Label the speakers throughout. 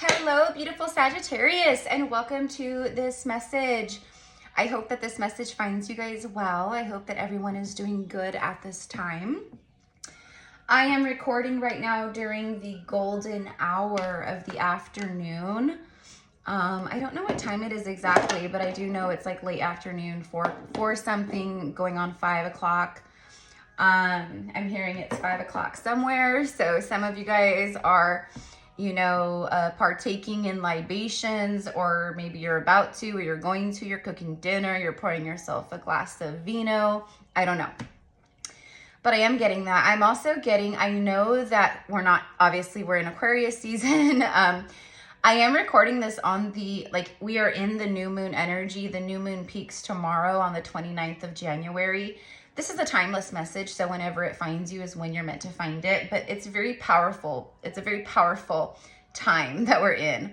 Speaker 1: Hello, beautiful Sagittarius, and welcome to this message. I hope that this message finds you guys well. I hope that everyone is doing good at this time. I am recording right now during the golden hour of the afternoon. I don't know what time it is exactly, but I do know it's like late afternoon, four something, going on 5 o'clock. I'm hearing it's 5 o'clock somewhere, so some of you guys are partaking in libations, or maybe you're about to, or you're going to, you're cooking dinner, you're pouring yourself a glass of vino. I don't know. But I am getting that. I'm also getting, I know that we're in Aquarius season. I am recording this on we are in the new moon energy. The new moon peaks tomorrow on the 29th of January. This is a timeless message, so whenever it finds you is when you're meant to find it, but it's very powerful. It's a very powerful time that we're in.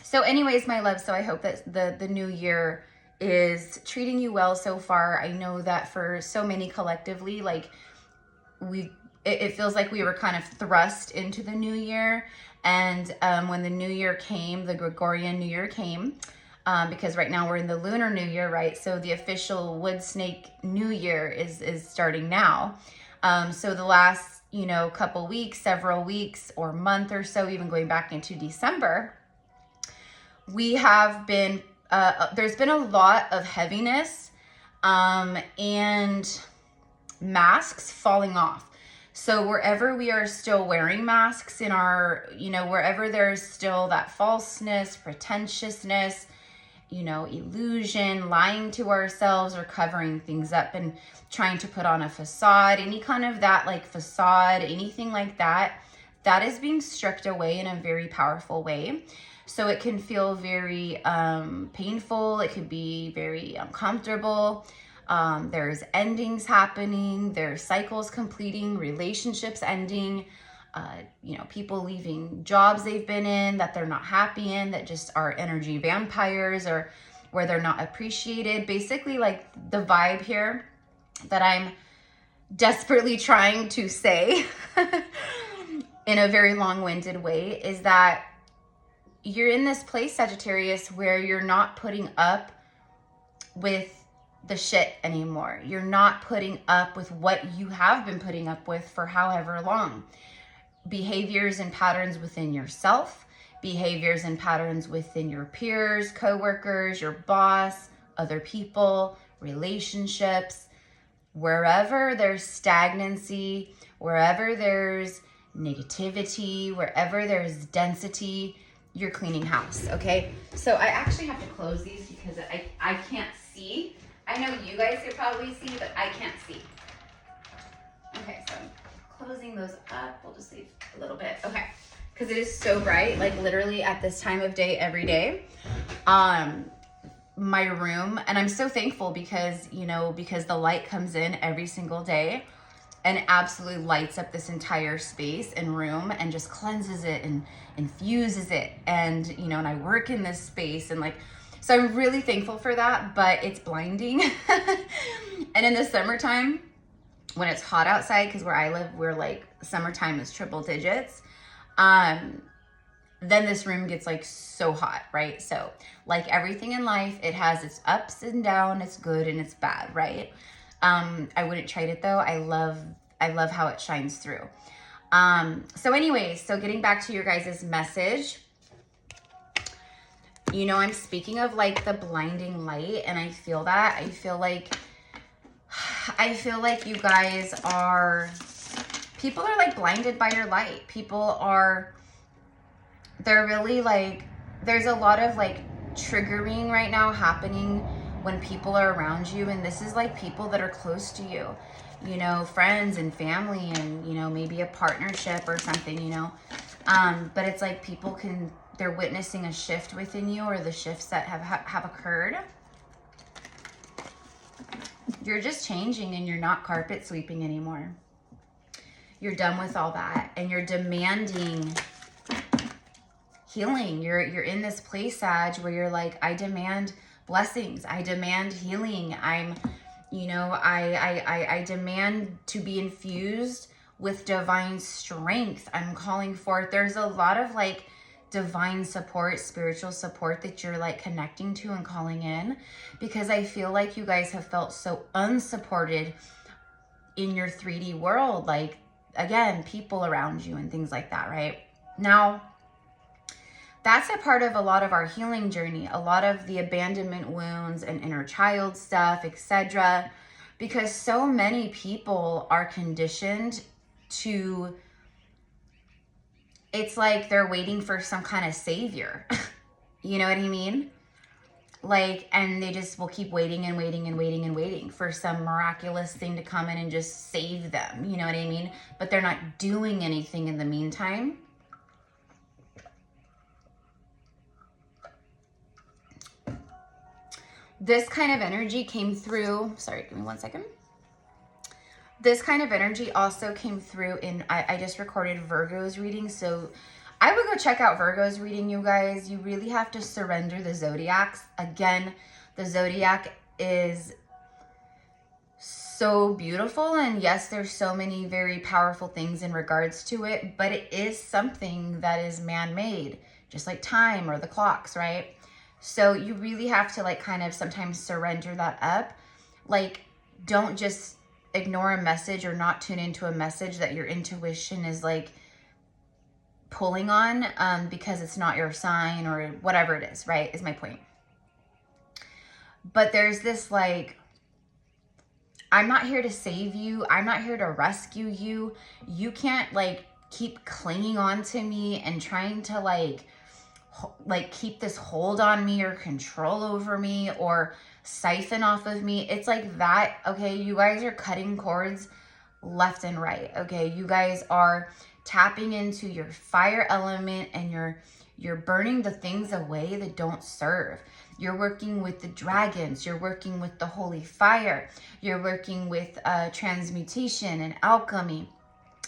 Speaker 1: So anyways, my love, so I hope that the new year is treating you well so far. I know that for so many collectively, it feels like we were kind of thrust into the new year, and when the new year came, the Gregorian New Year came, because right now we're in the Lunar New Year, right? So the official Wood Snake New Year is starting now. So the last, couple weeks, several weeks or month or so, even going back into December, we have been, there's been a lot of heaviness and masks falling off. So wherever we are still wearing masks in our, wherever there's still that falseness, pretentiousness, illusion, lying to ourselves or covering things up and trying to put on a facade, any kind of that facade, anything like that, that is being stripped away in a very powerful way. So it can feel very painful. It could be very uncomfortable. There's endings happening. There's cycles completing, relationships ending, people leaving jobs they've been in that they're not happy in, that just are energy vampires, or where they're not appreciated. Basically, the vibe here that I'm desperately trying to say in a very long-winded way is that you're in this place, Sagittarius, where you're not putting up with the shit anymore. You're not putting up with what you have been putting up with for however long. Behaviors and patterns within yourself, behaviors and patterns within your peers, coworkers, your boss, other people, relationships. Wherever there's stagnancy, wherever there's negativity, wherever there's density, you're cleaning house, okay? So I actually have to close these because I can't see. I know you guys could probably see, but I can't see. Okay, so closing those up, we'll just leave a little bit. Okay, because it is so bright, literally at this time of day every day. My room, and I'm so thankful because the light comes in every single day and absolutely lights up this entire space and room and just cleanses it and infuses it. And and I work in this space, and so I'm really thankful for that, but it's blinding. And in the summertime, when it's hot outside, because where I live, we're summertime is triple digits, then this room gets so hot, right? So everything in life, it has its ups and downs, it's good and it's bad, right? I wouldn't trade it though. I love how it shines through. So anyways, so getting back to your guys' message, I'm speaking of the blinding light, and I feel that. I feel like you guys people are blinded by your light. They're really there's a lot of triggering right now happening when people are around you, and this is people that are close to you, friends and family, and maybe a partnership or something, but it's they're witnessing a shift within you, or the shifts that have occurred. You're just changing, and you're not carpet sweeping anymore. You're done with all that, and you're demanding healing. You're in this place, Sag, where you're I demand blessings. I demand healing. I demand to be infused with divine strength. I'm calling forth, there's a lot of like divine support, spiritual support that you're like connecting to and calling in, because I feel like you guys have felt so unsupported in your 3D world. Like, again, people around you and things like that, right? Now, that's a part of a lot of our healing journey, a lot of the abandonment wounds and inner child stuff, etc. Because so many people are conditioned to, it's like they're waiting for some kind of savior. You know what I mean? Like, and they just will keep waiting and waiting and waiting and waiting for some miraculous thing to come in and just save them. You know what I mean? But they're not doing anything in the meantime. This kind of energy came through, sorry, give me 1 second. This kind of energy also came through in, I just recorded Virgo's reading. So I would go check out Virgo's reading, you guys. You really have to surrender the zodiacs. Again, the zodiac is so beautiful. And yes, there's so many very powerful things in regards to it, but it is something that is man-made, just like time or the clocks, right? So you really have to like kind of sometimes surrender that up. Like, don't just ignore a message or not tune into a message that your intuition is like pulling on because it's not your sign or whatever it is, right? Is my point. But there's this like, I'm not here to save you. I'm not here to rescue you. You can't like keep clinging on to me and trying to like keep this hold on me or control over me or siphon off of me. It's like that. Okay, you guys are cutting cords left and right. Okay, you guys are tapping into your fire element and you're burning the things away that don't serve. You're working with the dragons. You're working with the holy fire. You're working with transmutation and alchemy,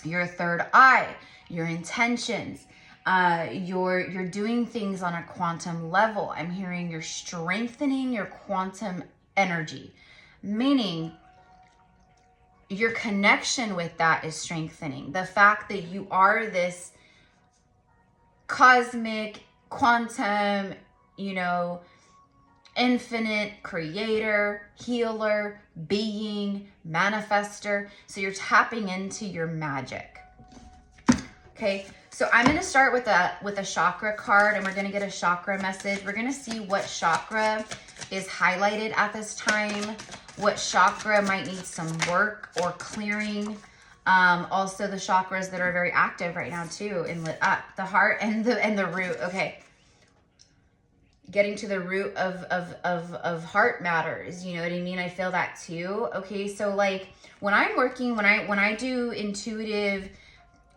Speaker 1: your third eye, your intentions. You're doing things on a quantum level. I'm hearing you're strengthening your quantum energy, meaning your connection with that is strengthening. The fact that you are this cosmic, quantum, you know, infinite creator, healer, being, manifester. So you're tapping into your magic. Okay. So I'm going to start with a chakra card, and we're going to get a chakra message. We're going to see what chakra is highlighted at this time, what chakra might need some work or clearing. Also the chakras that are very active right now too and lit up, the heart and the root. Okay. Getting to the root of heart matters. You know what I mean? I feel that too. Okay. So like when I'm working, when I do intuitive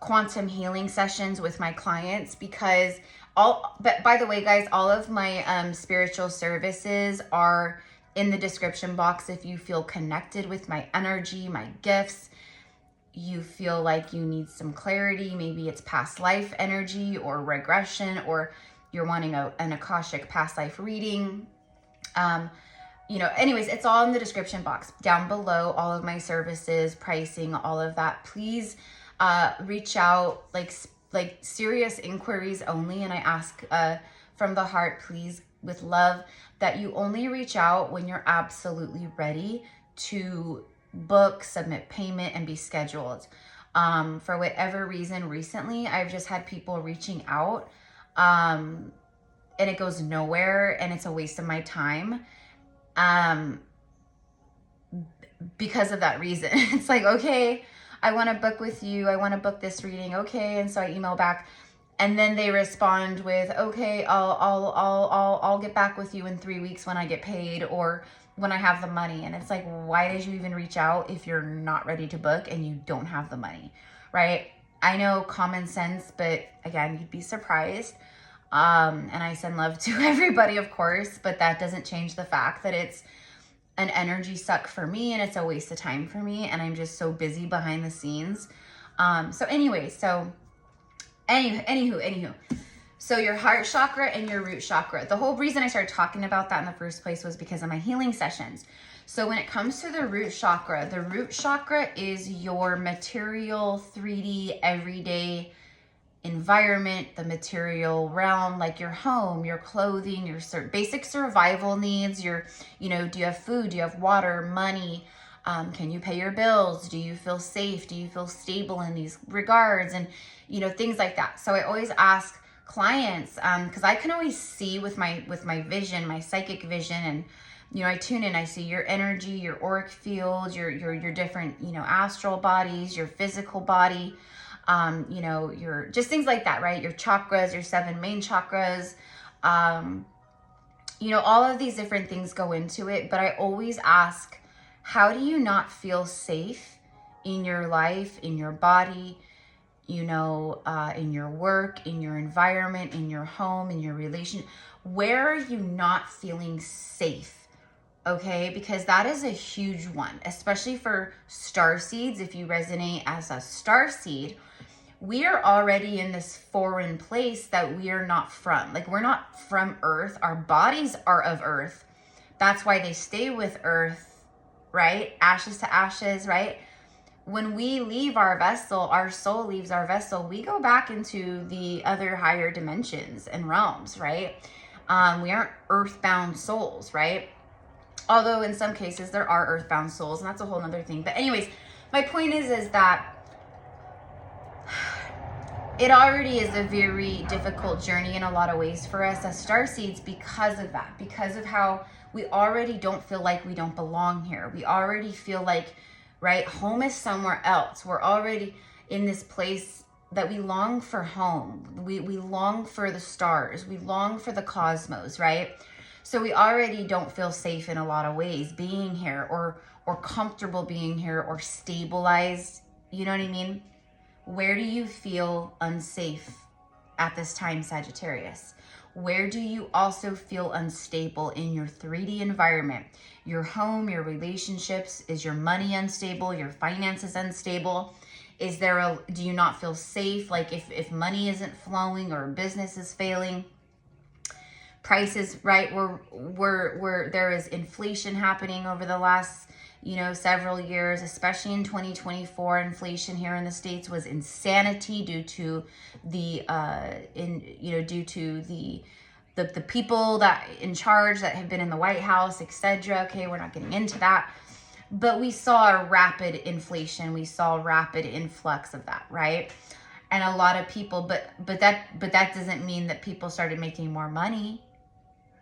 Speaker 1: quantum healing sessions with my clients, because but by the way, guys, all of my spiritual services are in the description box. If you feel connected with my energy, my gifts, you feel like you need some clarity, maybe it's past life energy or regression, or you're wanting an Akashic past life reading, you know, anyways, it's all in the description box down below, all of my services, pricing, all of that. Please reach out, like serious inquiries only. And I ask from the heart, please, with love, that you only reach out when you're absolutely ready to book, submit payment, and be scheduled. For whatever reason, recently, I've just had people reaching out and it goes nowhere and it's a waste of my time because of that reason. It's like, okay, I want to book with you. I want to book this reading. Okay. And so I email back and then they respond with, okay, I'll get back with you in 3 weeks when I get paid or when I have the money. And it's like, why did you even reach out if you're not ready to book and you don't have the money, right? I know common sense, but again, you'd be surprised. And I send love to everybody, of course, but that doesn't change the fact that it's an energy suck for me and it's a waste of time for me. And I'm just so busy behind the scenes. So anyway, anywho. So your heart chakra and your root chakra. The whole reason I started talking about that in the first place was because of my healing sessions. So when it comes to the root chakra is your material 3D everyday environment, the material realm, like your home, your clothing, your basic survival needs, your, you know, do you have food? Do you have water, money? Can you pay your bills? Do you feel safe? Do you feel stable in these regards? And, you know, things like that. So I always ask clients, because I can always see with my vision, my psychic vision, and, you know, I tune in, I see your energy, your auric field, your different, you know, astral bodies, your physical body, you know, your just things like that, right? Your chakras, your 7 main chakras, you know, all of these different things go into it. But I always ask, how do you not feel safe in your life, in your body, you know, in your work, in your environment, in your home, in your relation? Where are you not feeling safe? Okay, because that is a huge one, especially for star seeds. If you resonate as a star seed, we are already in this foreign place that we are not from. Like, we're not from Earth. Our bodies are of Earth. That's why they stay with Earth, right? Ashes to ashes, right? When we leave our vessel, our soul leaves our vessel, we go back into the other higher dimensions and realms, right? We aren't earthbound souls, right? Although in some cases there are earthbound souls, and that's a whole other thing. But anyways, my point is that it already is a very difficult journey in a lot of ways for us as starseeds because of that, because of how we already don't feel like we don't belong here. We already feel like, right, home is somewhere else. We're already in this place that we long for home. We long for the stars. We long for the cosmos, right? So we already don't feel safe in a lot of ways being here, or comfortable being here, or stabilized. You know what I mean? Where do you feel unsafe at this time, Sagittarius? Where do you also feel unstable in your 3D environment? Your home, your relationships? Is your money unstable? Your finances unstable? Is there do you not feel safe? Like if money isn't flowing or business is failing? Prices, right? Where there is inflation happening over the last, you know, several years, especially in 2024. Inflation here in the States was insanity due to the due to the people that in charge that have been in the White House, etc. Okay, we're not getting into that, but we saw a rapid inflation. We saw a rapid influx of that, right? And a lot of people, but that doesn't mean that people started making more money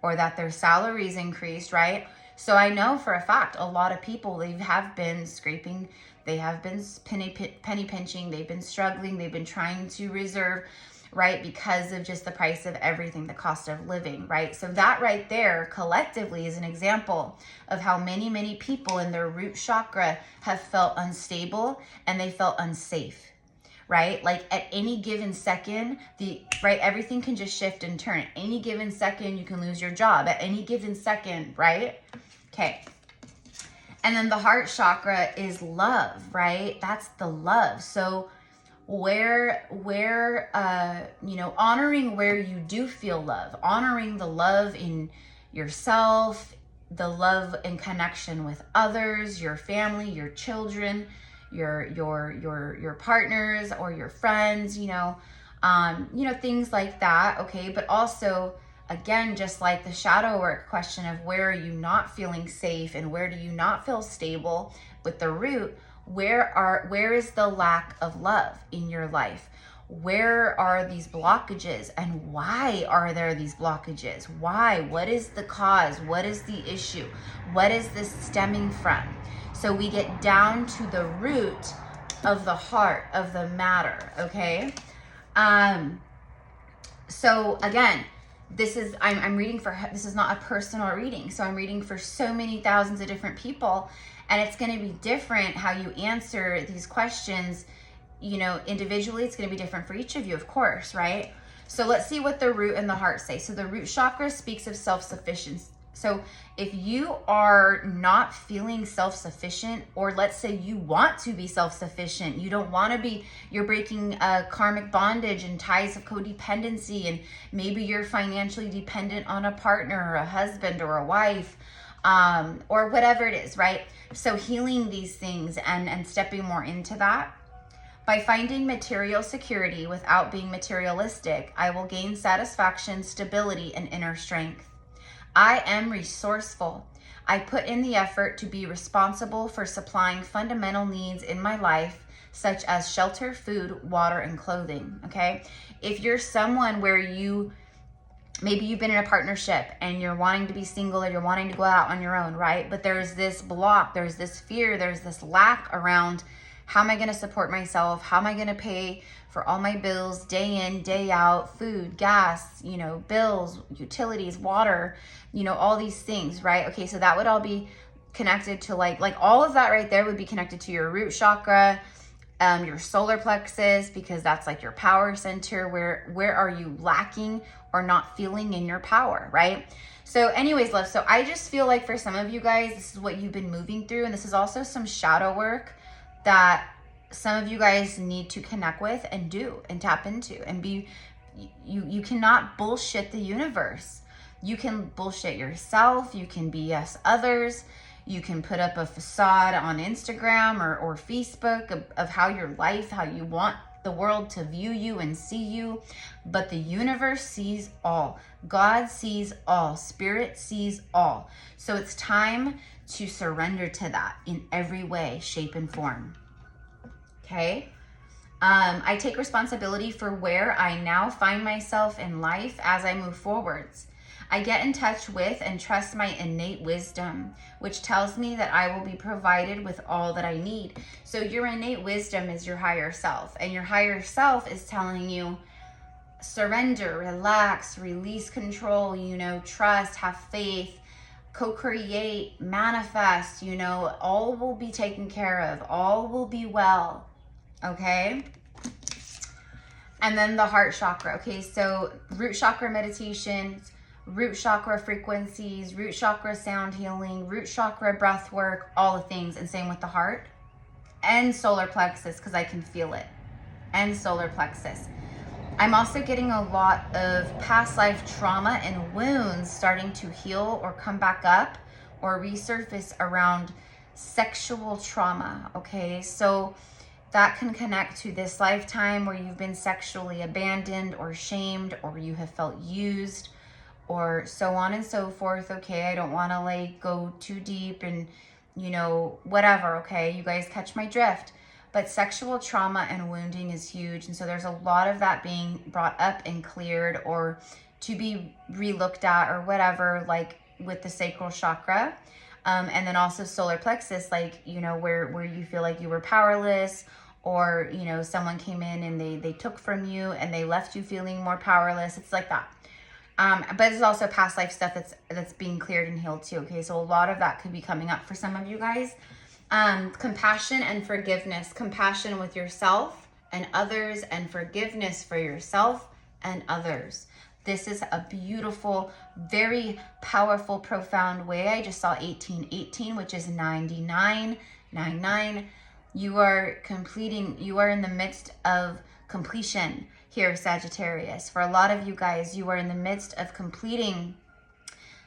Speaker 1: or that their salaries increased, right? So I know for a fact, a lot of people, they have been scraping, they have been penny pinching, they've been struggling, they've been trying to reserve, right? Because of just the price of everything, the cost of living, right? So that right there collectively is an example of how many, many people in their root chakra have felt unstable and they felt unsafe, right? Like at any given second, everything can just shift and turn. At any given second, you can lose your job. At any given second, right? Okay. And then the heart chakra is love, right? That's the love. So where you know, honoring where you do feel love, honoring the love in yourself, the love and connection with others, your family, your children, your partners or your friends, you know, things like that. Okay. But also, again, just like the shadow work question of where are you not feeling safe and where do you not feel stable with the root, where is the lack of love in your life? Where are these blockages and why are there these blockages? Why? What is the cause? What is the issue? What is this stemming from? So we get down to the root of the heart of the matter, okay? So again, I'm reading for, this is not a personal reading. So I'm reading for so many thousands of different people, and it's going to be different how you answer these questions, you know, individually. It's going to be different for each of you, of course, right? So let's see what the root and the heart say. So the root chakra speaks of self-sufficiency. So if you are not feeling self-sufficient, or let's say you want to be self-sufficient, you don't want to be, you're breaking karmic bondage and ties of codependency, and maybe you're financially dependent on a partner or a husband or a wife, or whatever it is, right? So healing these things and stepping more into that. By finding material security without being materialistic, I will gain satisfaction, stability, and inner strength. I am resourceful. I put in the effort to be responsible for supplying fundamental needs in my life, such as shelter, food, water, and clothing, okay? If you're someone where maybe you've been in a partnership and you're wanting to be single or you're wanting to go out on your own, right? But there's this block, there's this fear, there's this lack around, how am I going to support myself? How am I going to pay for all my bills day in, day out, food, gas, you know, bills, utilities, water, you know, all these things, right? Okay, so that would all be connected to like all of that right there would be connected to your root chakra, your solar plexus, because that's like your power center. Where are you lacking or not feeling in your power, right? So anyways, love, so I just feel like for some of you guys, this is what you've been moving through. And this is also some shadow work that some of you guys need to connect with and do and tap into and be. You cannot bullshit the universe. You can bullshit yourself. You can BS others. You can put up a facade on Instagram or Facebook of how your life, how you want the world to view you and see you. But the universe sees all. God sees all. Spirit sees all. So it's time to surrender to that in every way, shape, and form. Okay? I take responsibility for where I now find myself in life as I move forwards. I get in touch with and trust my innate wisdom, which tells me that I will be provided with all that I need. So your innate wisdom is your higher self, and your higher self is telling you, surrender, relax, release control, you know, trust, have faith, co-create, manifest, you know, all will be taken care of, all will be well, okay? And then the heart chakra, okay? So root chakra meditations, root chakra frequencies, root chakra sound healing, root chakra breath work, all the things. And same with the heart and solar plexus, because I can feel it, and solar plexus. I'm also getting a lot of past life trauma and wounds starting to heal or come back up or resurface around sexual trauma, okay? So that can connect to this lifetime where you've been sexually abandoned or shamed, or you have felt used, or so on and so forth, okay? I don't want to like go too deep and, you know, whatever, okay? You guys catch my drift. But sexual trauma and wounding is huge. And so there's a lot of that being brought up and cleared or to be re-looked at or whatever, like with the sacral chakra. And then also solar plexus, like, you know, where you feel like you were powerless, or, you know, someone came in and they took from you and they left you feeling more powerless. It's like that. But it's also past life stuff that's being cleared and healed too. Okay, so a lot of that could be coming up for some of you guys. Compassion and forgiveness. Compassion with yourself and others, and forgiveness for yourself and others. This is a beautiful, very powerful, profound way. I just saw 1818, which is 99. You are completing, you are in the midst of completion here, Sagittarius. For a lot of you guys, you are in the midst of completing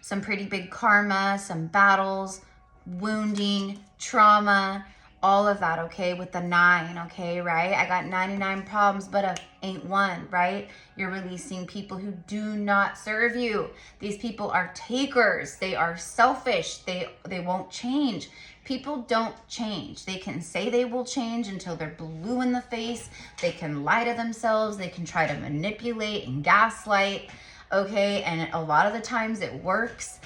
Speaker 1: some pretty big karma, some battles, wounding, trauma, all of that, okay, with the 9, okay, right? I got 99 problems, but ain't one, right? You're releasing people who do not serve you. These people are takers. They are selfish. They won't change. People don't change. They can say they will change until they're blue in the face. They can lie to themselves. They can try to manipulate and gaslight, okay? And a lot of the times it works.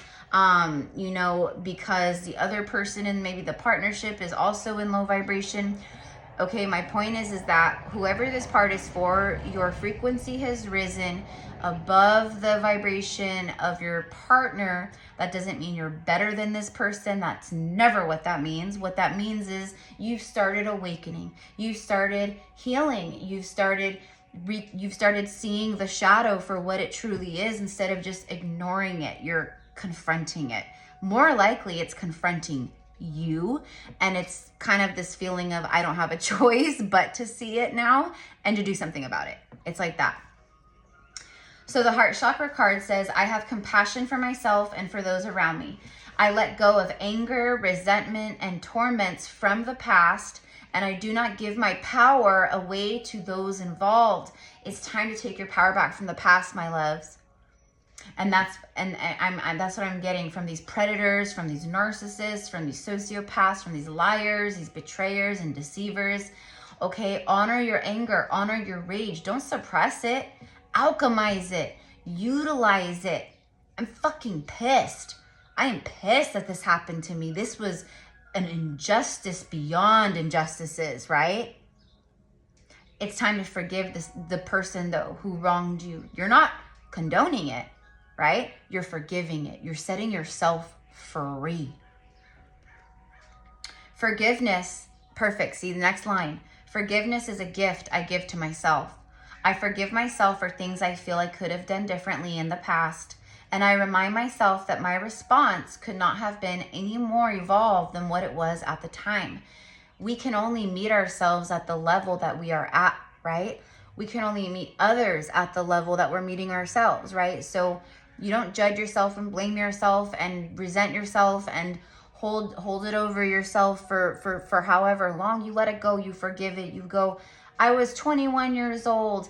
Speaker 1: You know, because the other person in maybe the partnership is also in low vibration. Okay, my point is that whoever this part is for, your frequency has risen above the vibration of your partner. That doesn't mean you're better than this person. That's never what that means. What that means is you've started awakening. You've started healing. You've started seeing the shadow for what it truly is instead of just ignoring it. You're confronting it. More likely it's confronting you, and it's kind of this feeling of I don't have a choice but to see it now and to do something about it. It's like that. So the heart chakra card says, I have compassion for myself and for those around me. I let go of anger, resentment, and torments from the past, and I do not give my power away to those involved. It's time to take your power back from the past, my loves. And that's what I'm getting from these predators, from these narcissists, from these sociopaths, from these liars, these betrayers and deceivers. Okay, honor your anger, honor your rage. Don't suppress it. Alchemize it. Utilize it. I'm fucking pissed. I am pissed that this happened to me. This was an injustice beyond injustices, right? It's time to forgive the person, though, who wronged you. You're not condoning it, right? You're forgiving it. You're setting yourself free. Forgiveness. Perfect. See the next line. Forgiveness is a gift I give to myself. I forgive myself for things I feel I could have done differently in the past. And I remind myself that my response could not have been any more evolved than what it was at the time. We can only meet ourselves at the level that we are at, right? We can only meet others at the level that we're meeting ourselves, right? So you don't judge yourself and blame yourself and resent yourself and hold it over yourself for however long. You let it go. You forgive it. You go, I was 21 years old.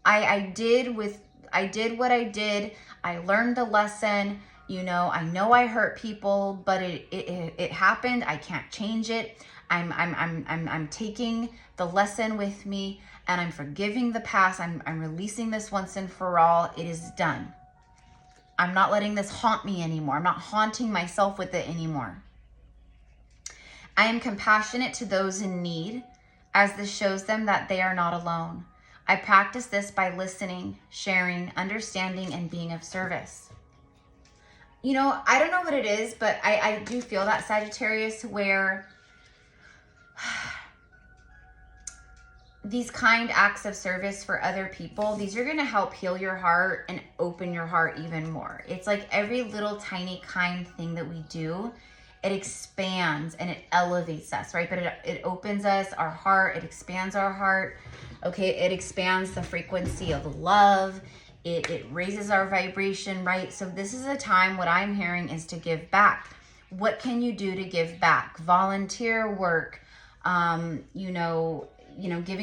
Speaker 1: I did what I did. I learned the lesson. You know I hurt people, but it happened. I can't change it. I'm taking the lesson with me, and I'm forgiving the past. I'm releasing this once and for all. It is done. I'm not letting this haunt me anymore. I'm not haunting myself with it anymore. I am compassionate to those in need, as this shows them that they are not alone. I practice this by listening, sharing, understanding, and being of service. You know, I don't know what it is, but I do feel that, Sagittarius, where these kind acts of service for other people, these are going to help heal your heart and open your heart even more. It's like every little tiny kind thing that we do, it expands and it elevates us, right? But it opens us, our heart, it expands our heart. Okay, it expands the frequency of love. It raises our vibration, right? So this is a time, what I'm hearing is to give back. What can you do to give back? Volunteer work, giving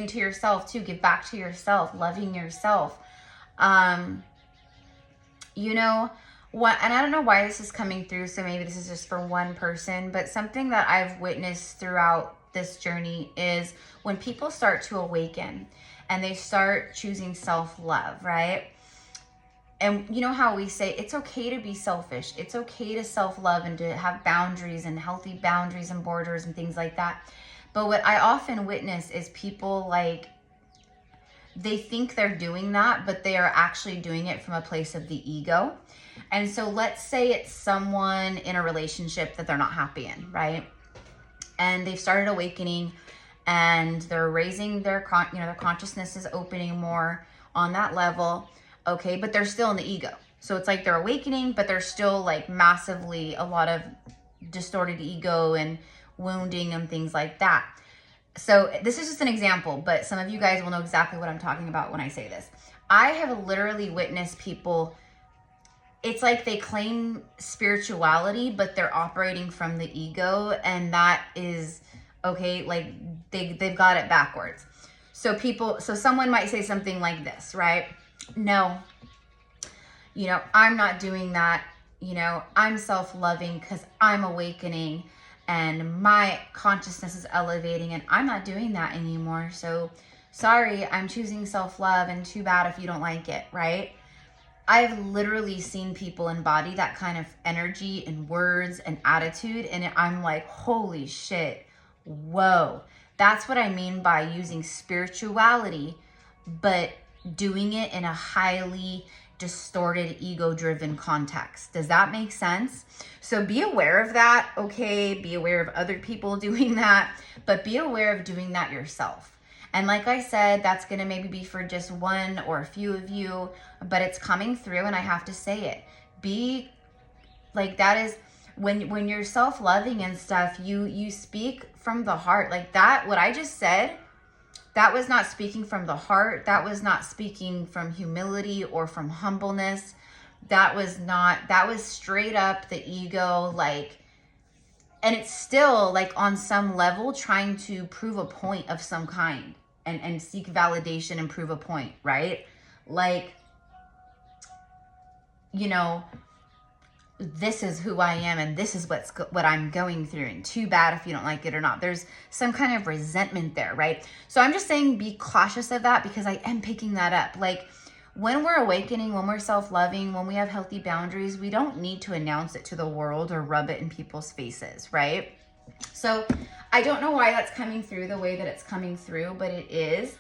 Speaker 1: to yourself too. Give back to yourself, loving yourself. And I don't know why this is coming through, so maybe this is just for one person, but something that I've witnessed throughout this journey is when people start to awaken and they start choosing self-love, right? And you know how we say it's okay to be selfish. It's okay to self-love and to have boundaries and healthy boundaries and borders and things like that. But what I often witness is people they think they're doing that, but they are actually doing it from a place of the ego. And so let's say it's someone in a relationship that they're not happy in, right? And they've started awakening and they're raising their consciousness is opening more on that level. Okay, but they're still in the ego. So it's like they're awakening, but they're still like massively a lot of distorted ego and wounding and things like that. So this is just an example, but some of you guys will know exactly what I'm talking about when I say this. I have literally witnessed people, it's like they claim spirituality, but they're operating from the ego, and that is, okay, like they've got it backwards. So someone might say something like this, right? No, I'm not doing that. I'm self-loving because I'm awakening and my consciousness is elevating, and I'm not doing that anymore. So sorry, I'm choosing self-love, and too bad if you don't like it, right? I've literally seen people embody that kind of energy and words and attitude, and I'm like, holy shit, whoa. That's what I mean by using spirituality, but doing it in a highly distorted, ego-driven context. Does that make sense? So be aware of that, okay? Be aware of other people doing that, but be aware of doing that yourself. And like I said, that's going to maybe be for just one or a few of you, but it's coming through, and I have to say it. Be like, that is when you're self-loving and stuff, you speak from the heart. Like that, what I just said, that was not speaking from the heart. That was not speaking from humility or from humbleness. That was not, that was straight up the ego, like, and it's still like on some level trying to prove a point of some kind and seek validation and prove a point, right? Like, you know, this is who I am and this is what I'm going through, and too bad if you don't like it or not. There's some kind of resentment there, right? So I'm just saying be cautious of that, because I am picking that up. Like, when we're awakening, when we're self-loving, when we have healthy boundaries, we don't need to announce it to the world or rub it in people's faces, right? So I don't know why that's coming through the way that it's coming through, but it is.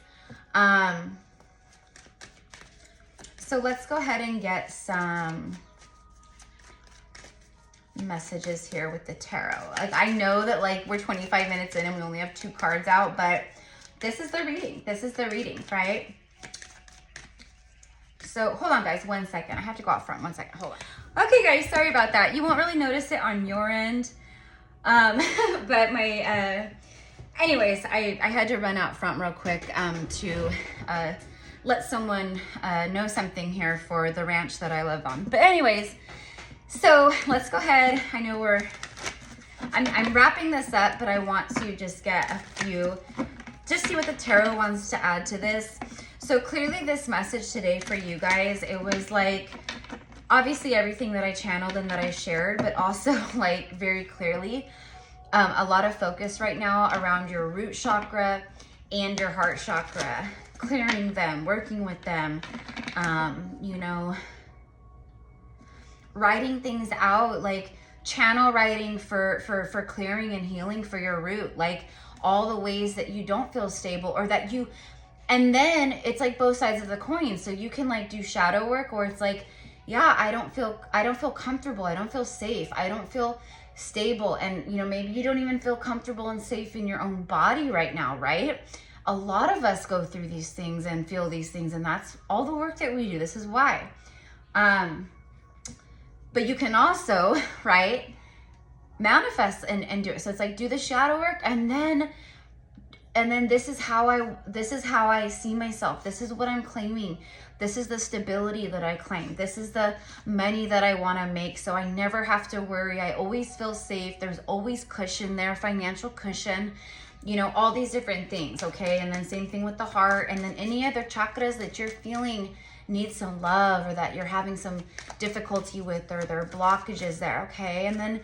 Speaker 1: So let's go ahead and get some messages here with the tarot. Like, I know that like we're 25 minutes in and we only have 2 cards out, but this is the reading. This is the reading, right? So hold on, guys, 1 second. I have to go out front. 1 second. Hold on. Okay, guys, sorry about that. You won't really notice it on your end. But my, anyways, I had to run out front real quick to let someone know something here for the ranch that I live on. But anyways, so let's go ahead. I know I'm wrapping this up, but I want to just get a few, just see what the tarot wants to add to this. So clearly this message today for you guys, it was like, obviously everything that I channeled and that I shared, but also like very clearly, a lot of focus right now around your root chakra and your heart chakra, clearing them, working with them, you know, writing things out, like channel writing for clearing and healing for your root, like all the ways that you don't feel stable, or that you, and then it's like both sides of the coin. So you can like do shadow work, or it's like, yeah, I don't feel comfortable. I don't feel safe. I don't feel stable. And you know, maybe you don't even feel comfortable and safe in your own body right now, right? A lot of us go through these things and feel these things, and that's all the work that we do. This is why. But you can also, right, manifest and do it. So it's like, do the shadow work, and then this is how I see myself. This is what I'm claiming. This is the stability that I claim. This is the money that I want to make, so I never have to worry. I always feel safe. There's always cushion there, financial cushion, you know, all these different things, okay? And then same thing with the heart, and then any other chakras that you're feeling need some love, or that you're having some difficulty with, or there are blockages there, okay? And then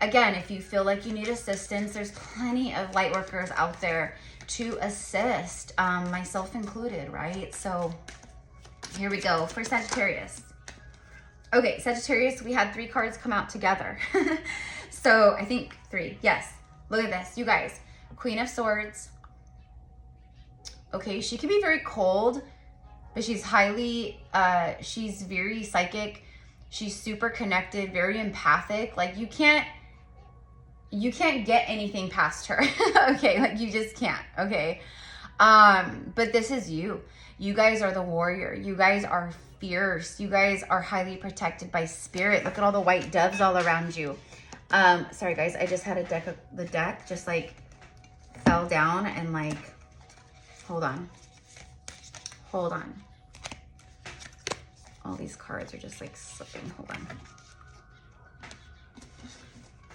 Speaker 1: again, if you feel like you need assistance, there's plenty of light workers out there to assist, myself included, right? So here we go for Sagittarius. Okay, Sagittarius, we had 3 cards come out together. So I think 3, yes. Look at this, you guys. Queen of Swords. Okay, she can be very cold, but she's highly, she's very psychic. She's super connected, very empathic. Like you can't get anything past her. Okay, like you just can't, okay? But this is you. You guys are the warrior. You guys are fierce. You guys are highly protected by spirit. Look at all the white doves all around you. Sorry guys, I just had the deck just like fell down and like, hold on. All these cards are just like slipping, hold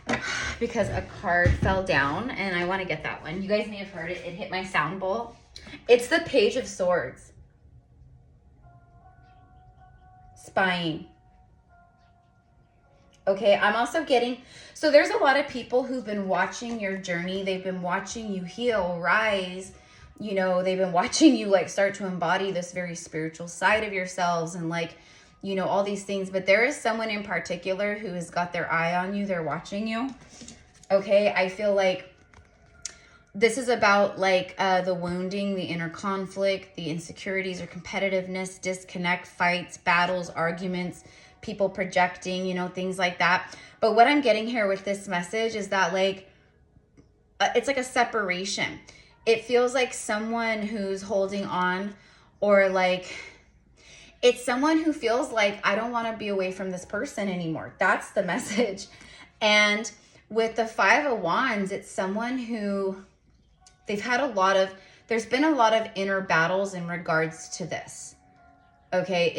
Speaker 1: on. Because a card fell down and I want to get that one. You guys may have heard it. It hit my sound bowl. It's the Page of Swords. Spying. Okay, I'm also getting, so there's a lot of people who've been watching your journey. They've been watching you heal, rise. You know, they've been watching you like start to embody this very spiritual side of yourselves and like, you know, all these things. But there is someone in particular who has got their eye on you. They're watching you. Okay, I feel like this is about like the wounding, the inner conflict, the insecurities or competitiveness, disconnect, fights, battles, arguments, people projecting, you know, things like that. But what I'm getting here with this message is that like, it's like a separation. It feels like someone who's holding on, or like, it's someone who feels like, I don't want to be away from this person anymore. That's the message. And with the 5 of Wands, it's someone who there's been a lot of inner battles in regards to this. okay,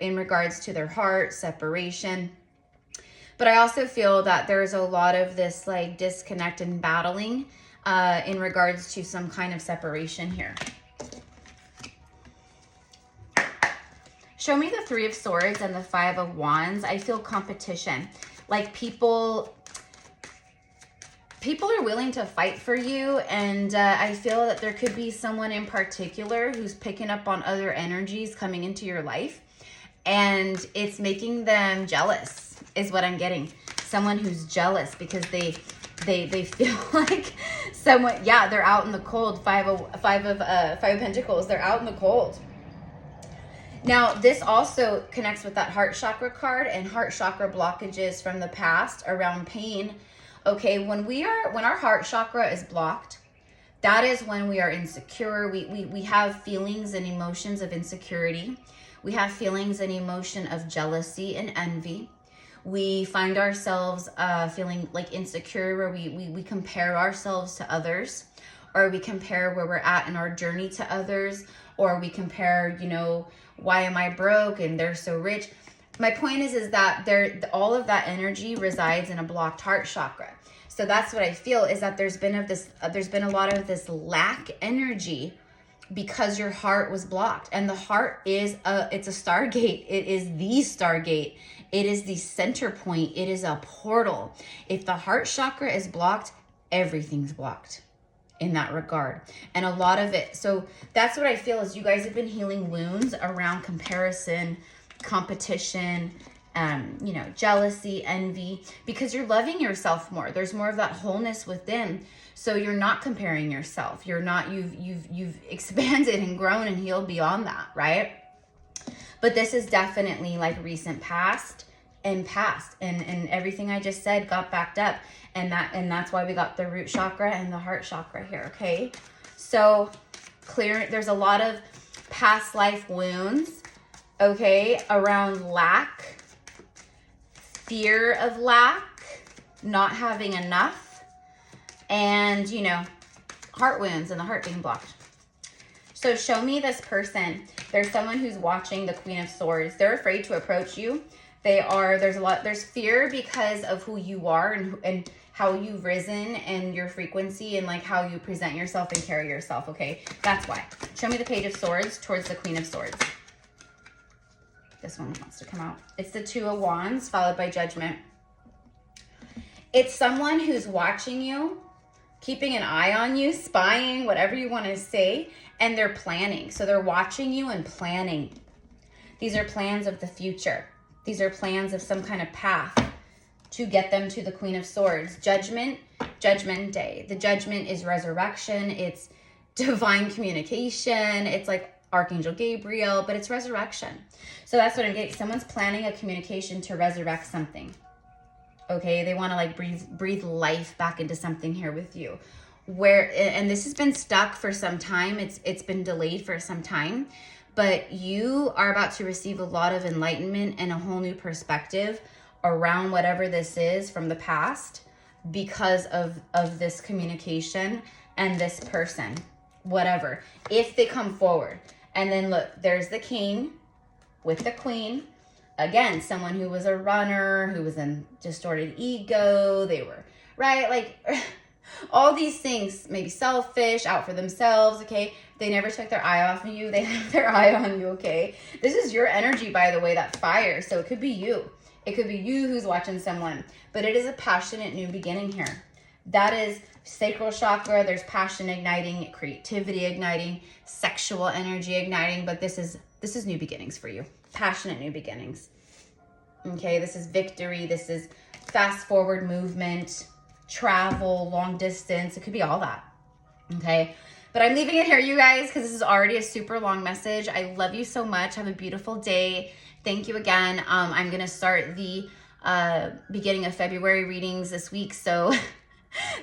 Speaker 1: in regards to their heart, separation. But I also feel that there's a lot of this like disconnect and battling in regards to some kind of separation here. Show me the Three of Swords and the Five of Wands. I feel competition. Like people are willing to fight for you, and I feel that there could be someone in particular who's picking up on other energies coming into your life, and it's making them jealous is what I'm getting. Someone who's jealous because they feel like someone, yeah, they're out in the cold. Five of Pentacles, they're out in the cold. Now, this also connects with that heart chakra card and heart chakra blockages from the past around pain. Okay, when our heart chakra is blocked, that is when we are insecure. We have feelings and emotions of insecurity. We have feelings and emotion of jealousy and envy. We find ourselves feeling like insecure, where we compare ourselves to others, or we compare where we're at in our journey to others, or we compare, you know, why am I broke and they're so rich? My point is that all of that energy resides in a blocked heart chakra. So that's what I feel, is that there's been a lot of this lack energy because your heart was blocked. And the heart is it's a stargate. It is the stargate. It is the center point. It is a portal. If the heart chakra is blocked, everything's blocked in that regard. And a lot of it, so that's what I feel, is you guys have been healing wounds around comparison, competition, you know, jealousy, envy, because you're loving yourself more. There's more of that wholeness within. So you're not comparing yourself. You're not, you've expanded and grown and healed beyond that, right? But this is definitely like recent past and everything I just said got backed up. And that's why we got the root chakra and the heart chakra here, okay? So there's a lot of past life wounds, okay, around lack, fear of lack, not having enough, and, you know, heart wounds and the heart being blocked. So show me this person. There's someone who's watching the Queen of Swords. They're afraid to approach you. There's fear because of who you are and how you've risen and your frequency and like how you present yourself and carry yourself, okay? That's why. Show me the Page of Swords towards the Queen of Swords. This one wants to come out. It's the Two of Wands followed by Judgment. It's someone who's watching you, keeping an eye on you, spying, whatever you want to say, and they're planning. So they're watching you and planning. These are plans of the future. These are plans of some kind of path to get them to the Queen of Swords. Judgment Day. The judgment is resurrection. It's divine communication. It's like Archangel Gabriel, but it's resurrection. So that's what I'm getting. Someone's planning a communication to resurrect something. Okay, they want to like breathe life back into something here with you. And this has been stuck for some time. It's been delayed for some time, but you are about to receive a lot of enlightenment and a whole new perspective around whatever this is from the past because of this communication and this person, whatever, if they come forward. And then look, there's the King with the Queen. Again, someone who was a runner, who was in distorted ego. They were, right? Like all these things, maybe selfish, out for themselves, okay? They never took their eye off of you. They have their eye on you, okay? This is your energy, by the way, that fire. So it could be you. It could be you who's watching someone. But it is a passionate new beginning here. That is sacral chakra. There's passion igniting, creativity igniting, sexual energy igniting. But this is new beginnings for you. Passionate new beginnings. Okay, this is victory. This is fast forward movement, travel, long distance. It could be all that. Okay, but I'm leaving it here, you guys, because this is already a super long message. I love you so much. Have a beautiful day. Thank you again. I'm going to start the beginning of February readings this week. So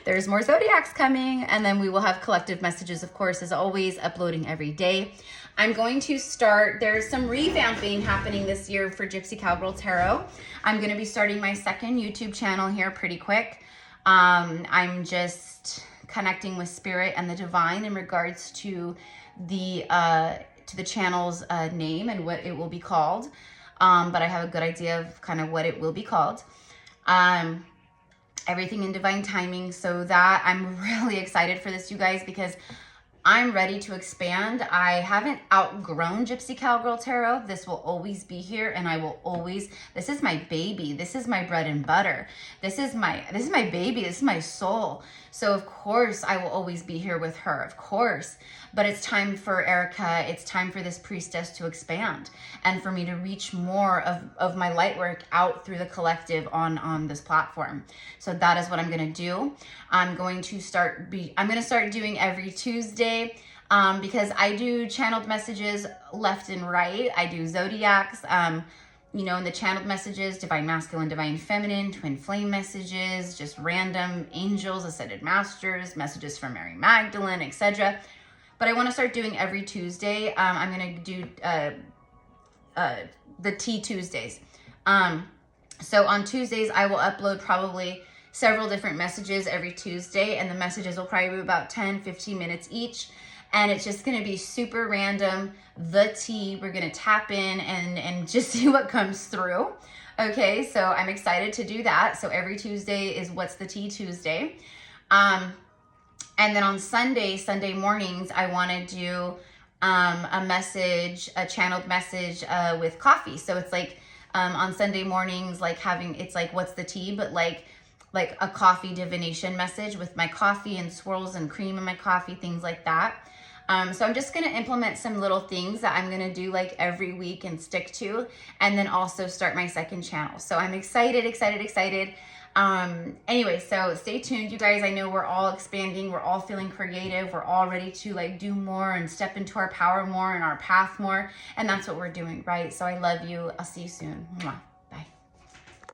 Speaker 1: there's more zodiacs coming, and then we will have collective messages, of course, as always, uploading every day. I'm going to start, there's some revamping happening this year for Gypsy Cowgirl Tarot. I'm going to be starting my second YouTube channel here pretty quick. I'm just connecting with spirit and the divine in regards to the to the channel's name and what it will be called. But I have a good idea of kind of what it will be called. Everything in divine timing. So that I'm really excited for this, you guys, because I'm ready to expand. I haven't outgrown Gypsy Cowgirl Tarot. This will always be here, and I will always, this is my baby. This is my bread and butter. This is my baby. This is my soul. So of course I will always be here with her, of course. But it's time for Erica, it's time for this priestess to expand and for me to reach more of my light work out through the collective on this platform. So that is what I'm gonna do. I'm going to start doing every Tuesday because I do channeled messages left and right. I do zodiacs, you know, in the channeled messages, divine masculine, divine feminine, twin flame messages, just random angels, ascended masters, messages from Mary Magdalene, etc. But I want to start doing every Tuesday. I'm going to do the Tea Tuesdays. So on Tuesdays, I will upload probably several different messages every Tuesday, and the messages will probably be about 10, 15 minutes each. And it's just going to be super random, the tea. We're going to tap in and just see what comes through. Okay, so I'm excited to do that. So every Tuesday is What's the Tea Tuesday. And then on Sunday mornings, I want to do a channeled message with coffee. So it's like on Sunday mornings, like it's like What's the Tea, but like a coffee divination message with my coffee and swirls and cream in my coffee, things like that. So I'm just going to implement some little things that I'm going to do like every week and stick to, and then also start my second channel. So I'm excited. Anyway, so stay tuned, you guys. I know we're all expanding. We're all feeling creative. We're all ready to like do more and step into our power more and our path more. And that's what we're doing, right? So I love you. I'll see you soon. Mwah.